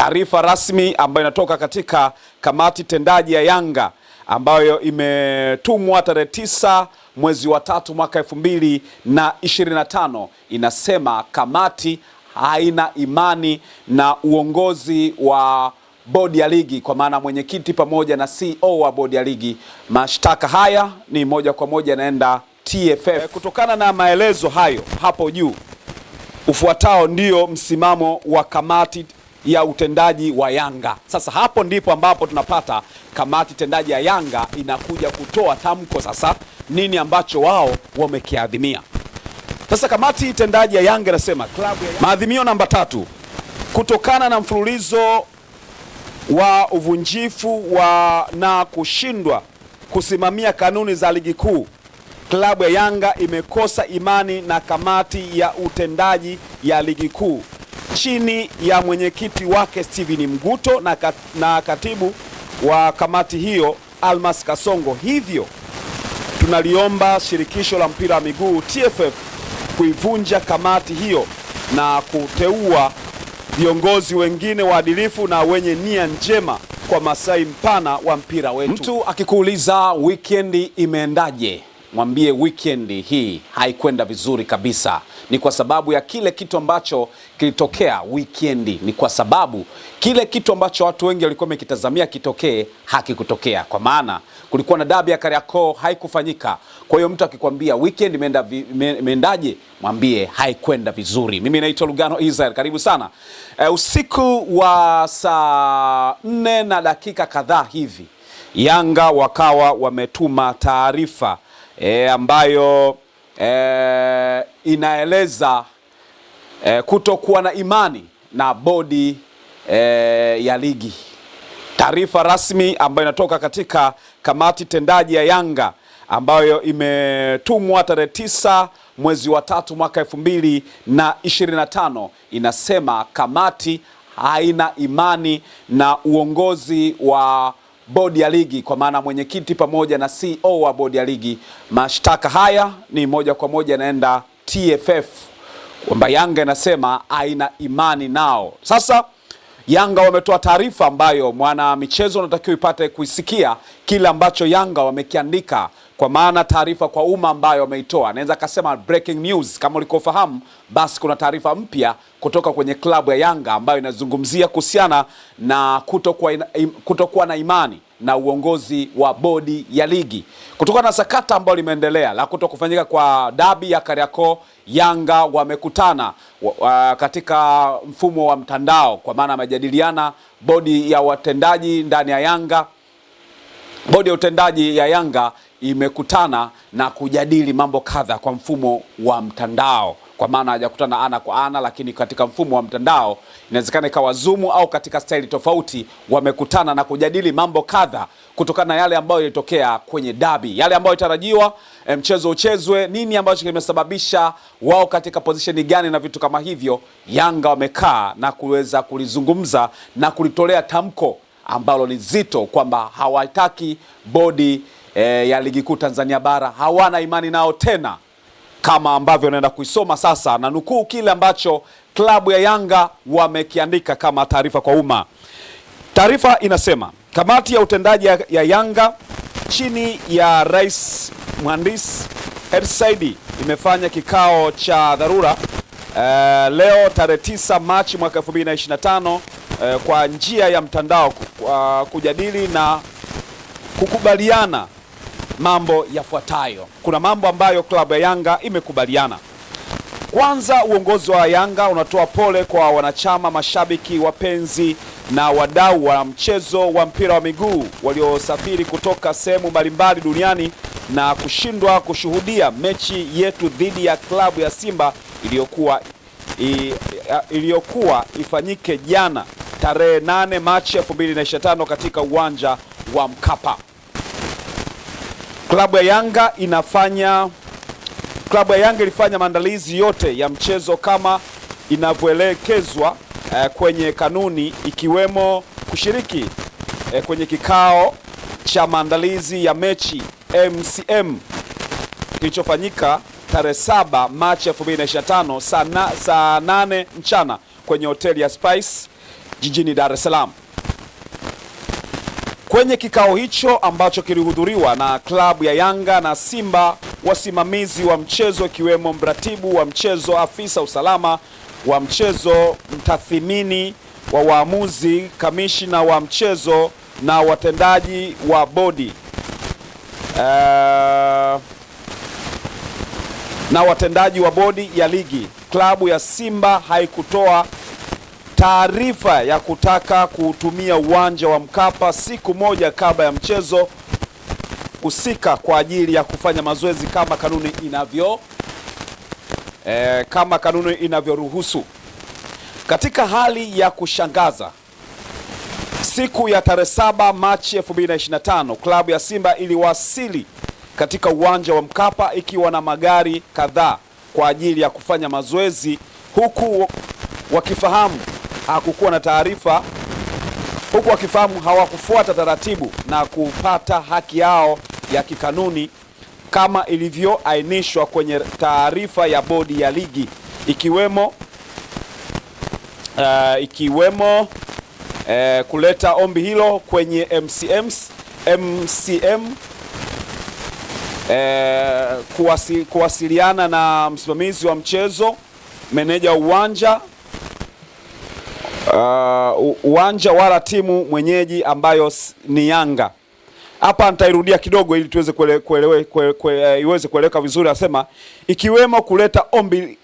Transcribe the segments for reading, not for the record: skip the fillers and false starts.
Taarifa rasmi ambayo inatoka katika kamati tendaji ya Yanga ambayo imetumwa tarehe 9 mwezi wa 3 mwaka 2025 inasema kamati haina imani na uongozi wa bodi ya ligi, kwa maana mwenyekiti pamoja na CEO wa bodi ya ligi. Mashtaka haya ni moja kwa moja naenda TFF. Kutokana na maelezo hayo hapo juu, ufuatao ndio msimamo wa kamati ya utendaji wa Yanga. Sasa hapo ndipo ambapo tunapata kamati tendaji ya Yanga inakuja kutoa tamko sasa nini ambacho wao wamekiadhimia. Sasa kamati tendaji ya Yanga inasema maadhimio namba 3, kutokana na mfululizo wa uvunjifu na kushindwa kusimamia kanuni za ligi kuu, klabu ya Yanga imekosa imani na kamati ya utendaji ya ligi kuu chini ya mwenyekiti wake Steven Mguto na katibu wa kamati hiyo Almas Kasongo. Hivyo tunaliomba shirikisho la mpira wa miguu TFF kuivunja kamati hiyo na kuteua viongozi wengine waadilifu na wenye nia njema kwa maslahi mpana wa mpira wetu. Mtu akikuuliza weekend imeendaje, mwambie weekend hii haikwenda vizuri kabisa. Ni kwa sababu ya kile kitu ambacho kilitokea weekend. Ni kwa sababu kile kitu ambacho watu wengi walikuwa wamekitazamia kitokee hakikutokea. Kwa maana kulikuwa na dabi ya Kariakoo haikufanyika. Kwa hiyo mtu akikwambia weekend imeendaje, mwambie haikwenda vizuri. Mimi naitwa Lugano Israel, karibu sana. Usiku wa saa 4 na dakika kadhaa hivi, Yanga wakawa wametuma taarifa ambayo inaeleza kutokuwa na imani na bodi ya ligi. Taarifa rasmi ambayo inatoka katika kamati tendaji ya Yanga ambayo imetumwa tarehe 9 mwezi wa 3 mwaka 2025 inasema kamati haina imani na uongozi wa bodi ya ligi, kwa maana mwenyekiti pamoja na CEO wa bodi ya ligi. Mashtaka haya ni moja kwa moja naenda TFF, kwamba Yanga inasema haina imani nao. Sasa Yanga wametoa taarifa ambayo mwana michezo unatakiwa ipate kuisikia kile ambacho Yanga wamekiandika, kwa maana taarifa kwa umma ambayo wameitoa. Naweza kusema breaking news. Kama ulikofahamu, basi kuna taarifa mpya kutoka kwenye klabu ya Yanga ambayo inazungumzia kuhusiana na kutokuwa na imani na uongozi wa bodi ya ligi kutokana na sakata ambayo limeendelea la kutokufanyika kwa dabi ya Kariakoo. Yanga wamekutana katika mfumo wa mtandao, kwa maana majadiliana bodi ya watendaji ndani ya Yanga. Bodi ya utendaji ya Yanga imekutana na kujadili mambo kadha kwa mfumo wa mtandao, kwa maana hajakutana ana kwa ana, lakini katika mfumo wa mtandao. Inawezekana ikawa Zoom au katika staili tofauti. Wamekutana na kujadili mambo kadha kutokana na yale ambayo yalitokea kwenye dabi, yale ambayo itarajiwa mchezo uchezwe, nini ambacho kimesababisha wao katika position gani na vitu kama hivyo. Yanga wamekaa na kuweza kulizungumza na kulitolea tamko ambalo ni zito, kwamba hawataki bodi ya ligi kuu Tanzania bara, hawana imani nao tena, kama ambavyo naenda kuisoma sasa na nukuu kile ambacho klabu ya Yanga wamekiandika kama taarifa kwa umma. Taarifa inasema kamati ya utendaji ya Yanga chini ya Rais Mhandisi Hersi imefanya kikao cha dharura leo tarehe 9 Machi mwaka 2025 kwa njia ya mtandao kujadili na kukubaliana mambo yafuatayo. Kuna mambo ambayo klabu ya Yanga imekubaliana. Kwanza, uongozi wa Yanga unatoa pole kwa wanachama, mashabiki, wapenzi na wadau wa mchezo wa mpira wa miguu waliosafiri kutoka sehemu mbalimbali duniani na kushindwa kushuhudia mechi yetu dhidi ya klabu ya Simba iliyokuwa ifanyike jana tarehe 8 Machi 2025 katika uwanja wa Mkapa. Klabu ya Yanga ilifanya maandalizi yote ya mchezo kama inavyoelekezwa kwenye kanuni, ikiwemo kushiriki kwenye kikao cha maandalizi ya mechi MCM kilichofanyika tarehe 7 Machi 2025 saa 8 mchana kwenye hoteli ya Spice jijini Dar es Salaam. Kwenye kikao hicho ambacho kilihudhuriwa na klabu ya Yanga na Simba, wasimamizi wa mchezo ikiwemo mratibu wa mchezo, afisa usalama wa mchezo, mtathimini wa waamuzi, kamishina wa mchezo na watendaji wa bodi na watendaji wa bodi ya ligi. Klabu ya Simba haikutoa taarifa ya kutaka kutumia uwanja wa Mkapa siku moja kabla ya mchezo husika kwa ajili ya kufanya mazoezi kama kanuni inavyoruhusu. Katika hali ya kushangaza, siku ya tarehe 7 Machi 2025, klabu ya Simba iliwasili katika uwanja wa Mkapa ikiwa na magari kadhaa kwa ajili ya kufanya mazoezi, huku wakifahamu hawakufuata taratibu na kupata haki yao ya kikanuni kama ilivyoainishwa kwenye taarifa ya bodi ya ligi, ikiwemo kuleta ombi hilo kwenye MCM, kuwasiliana na msimamizi wa mchezo, meneja uwanja wala timu mwenyeji ambayo ni Yanga. Hapa nitairudia kidogo ili tuweze iweze kueleweka vizuri. Anasema ikiwemo kuleta ombi,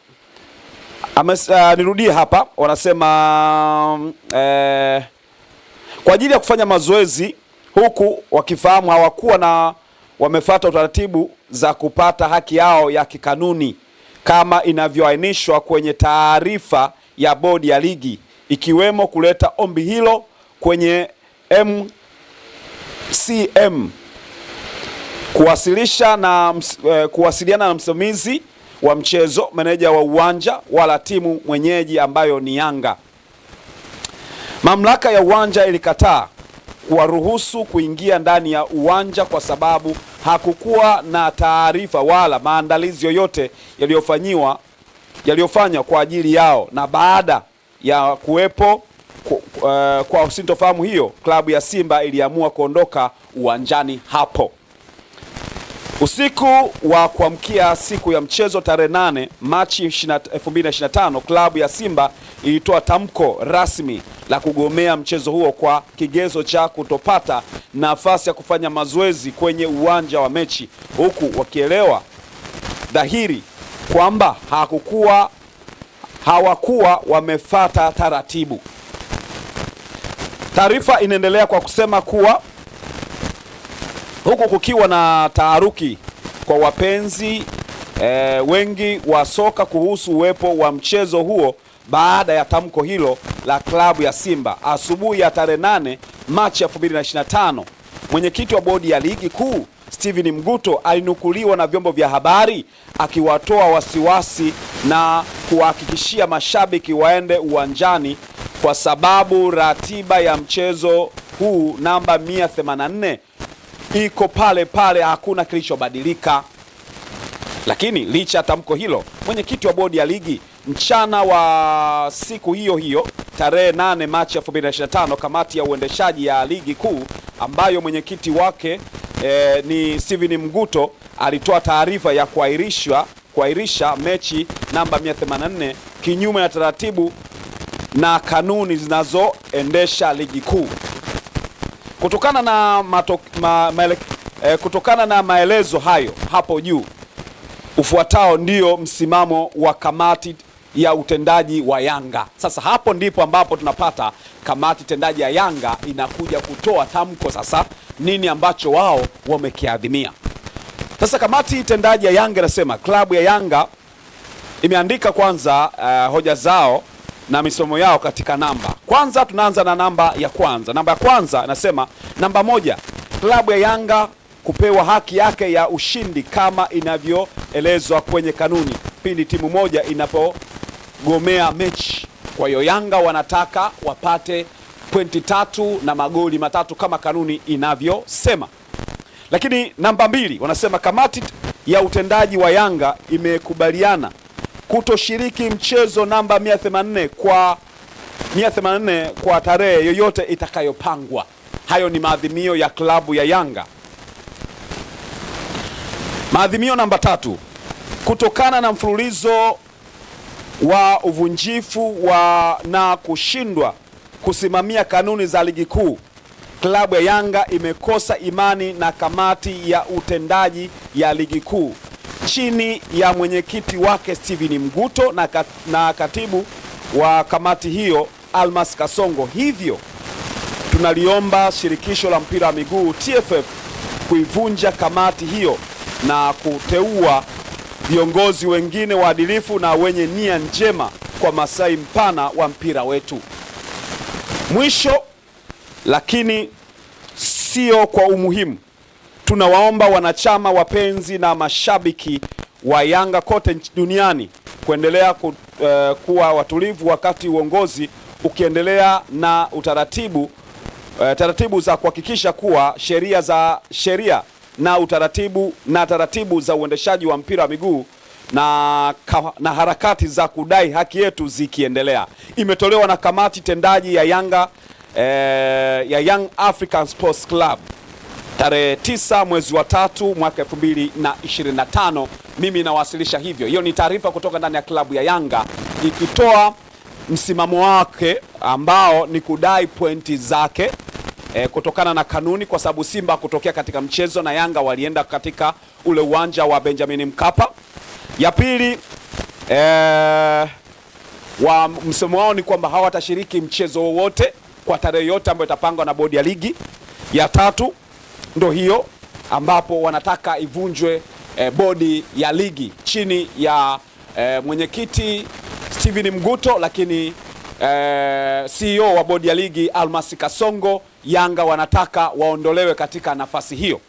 nirudie hapa, wanasema kwa ajili ya kufanya mazoezi, huku wakifahamu hawakuwa na wamefuata utaratibu za kupata haki yao ya kikanuni kama inavyoainishwa kwenye taarifa ya bodi ya ligi, ikiwemo kuleta ombi hilo kwenye MCM, kuwasiliana na msimamizi wa mchezo, meneja wa uwanja wala timu mwenyeji ambayo ni Yanga. Mamlaka ya uwanja ilikataa kuwaruhusu kuingia ndani ya uwanja kwa sababu hakukuwa na taarifa wala maandalizi yoyote yaliyofanywa kwa ajili yao, na baada ya kuwepo kwa sintofahamu hiyo, klabu ya Simba iliamua kuondoka uwanjani hapo. Usiku wa kuamkia siku ya mchezo tarehe 8 Machi 2025, klabu ya Simba ilitoa tamko rasmi la kugomea mchezo huo kwa kigezo cha kutopata nafasi ya kufanya mazoezi kwenye uwanja wa mechi, huku wakielewa dhahiri kwamba hawakuwa wamefuata taratibu. Taarifa inaendelea kwa kusema kuwa huku kukiwa na taharuki kwa wapenzi wengi wa soka kuhusu uwepo wa mchezo huo baada ya tamko hilo la klabu ya Simba. Asubuhi ya tarehe 8 Machi 2025, mwenyekiti wa bodi ya ligi kuu Steven Mguto alinukuliwa na vyombo vya habari akiwatoa wasiwasi na kuhakikishia mashabiki waende uwanjani kwa sababu ratiba ya mchezo huu namba 184 iko pale pale, hakuna kilichobadilika. Lakini licha ya tamko hilo, mwenyekiti wa bodi ya ligi mchana wa siku hiyo hiyo tarehe 8 Machi 2025, kamati ya uendeshaji ya ligi kuu ambayo mwenyekiti wake ni Steven Mguto alitoa taarifa ya kuahirisha mechi namba 184 kinyume na taratibu na kanuni zinazoendesha ligi kuu. Kutokana na maelezo hayo hapo juu, ufuatao ndio msimamo wa kamati ya utendaji wa Yanga. Sasa hapo ndipo ambapo tunapata kamati tendaji ya Yanga inakuja kutoa tamko. Sasa nini ambacho wao wamekiadhimia? Sasa kamati tendaji ya Yanga inasema klabu ya Yanga imeandika kwanza hoja zao na misomo yao katika namba. Kwanza tunaanza na namba ya kwanza. Namba ya kwanza inasema, namba 1, klabu ya Yanga kupewa haki yake ya ushindi kama inavyoelezwa kwenye kanuni pindi timu moja inapogomea mechi. Kwa hiyo Yanga wanataka wapate pointi 3 na magoli 3 kama kanuni inavyosema. Lakini namba 2 wanasema kamati ya utendaji wa Yanga imekubaliana kutoshiriki mchezo namba 184 kwa 184 kwa tarehe yoyote itakayopangwa. Hayo ni maadhimio ya klabu ya Yanga. Maadhimio namba 3. Kutokana na mfululizo wa uvunjifu na kushindwa kusimamia kanuni za ligi kuu, klabu ya Yanga imekosa imani na kamati ya utendaji ya ligi kuu chini ya mwenyekiti wake Steven Mguto na katibu wa kamati hiyo Almas Kasongo. Hivyo tunaliomba shirikisho la mpira wa miguu TFF kuivunja kamati hiyo na kuteua viongozi wengine waadilifu na wenye nia njema kwa maslahi mpana wa mpira wetu. Mwisho lakini sio kwa umuhimu, tunawaomba wanachama, wapenzi na mashabiki wa Yanga kote duniani kuendelea kuwa watulivu wakati uongozi ukiendelea na taratibu za kuhakikisha kuwa sheria na taratibu za uendeshaji wa mpira wa miguu na harakati za kudai haki yetu zikiendelea. Imetolewa na kamati tendaji ya Yanga ya Young African Sports Club tarehe 9 mwezi wa 3 mwaka 2025. Mimi nawasilisha hivyo. Hiyo ni taarifa kutoka ndani ya klabu ya Yanga ikitoa msimamo wake ambao ni kudai pointi zake kutokana na kanuni, kwa sababu Simba kutokea katika mchezo na Yanga walienda katika ule uwanja wa Benjamin Mkapa. Ya pili, msimamo wao ni kwamba hawatashiriki mchezo wowote kwa tarehe yote ambayo itapangwa na bodi ya ligi. Ya tatu ndio hiyo ambapo wanataka ivunjwe bodi ya ligi chini ya mwenyekiti Steven Mguto, lakini CEO wa bodi ya ligi Almas Kasongo. Yanga wanataka waondolewe katika nafasi hiyo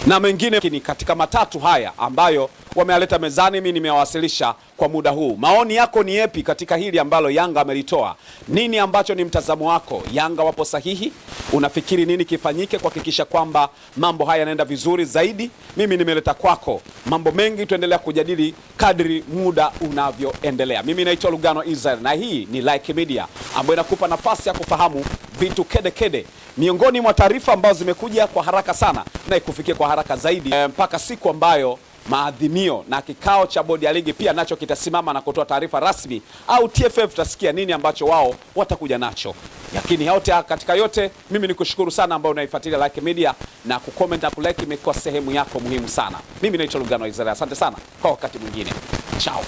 na mengine katika matatu haya ambayo wamealeta mezani. Mimi nimewasilisha kwa muda huu. Maoni yako ni yapi katika hili ambalo Yanga amelitoa? Nini ambacho ni mtazamo wako? Yanga wapo sahihi? Unafikiri nini kifanyike kuhakikisha kwamba mambo haya yanaenda vizuri zaidi? Mimi nimeleta kwako mambo mengi, tuendelea kujadili kadri muda unavyoendelea. Mimi naitwa Lugano Israel na hii ni Like Media ambayo inakupa nafasi ya kufahamu vitu kede miongoni mwa taarifa ambazo zimekuja kwa haraka sana na ikufikie kwa haraka zaidi mpaka siku ambayo maadhimio na kikao cha bodi ya ligi pia nacho kitasimama na kutoa taarifa rasmi, au TFF tutasikia nini ambacho wao watakuja nacho. Lakini yote katika yote, mimi nikushukuru sana ambao unaifuatilia Like Media na kucomment na kulike, imekuwa sehemu yako muhimu sana. Mimi naitwa Lugano Israel, asante sana, kwa wakati mwingine, ciao.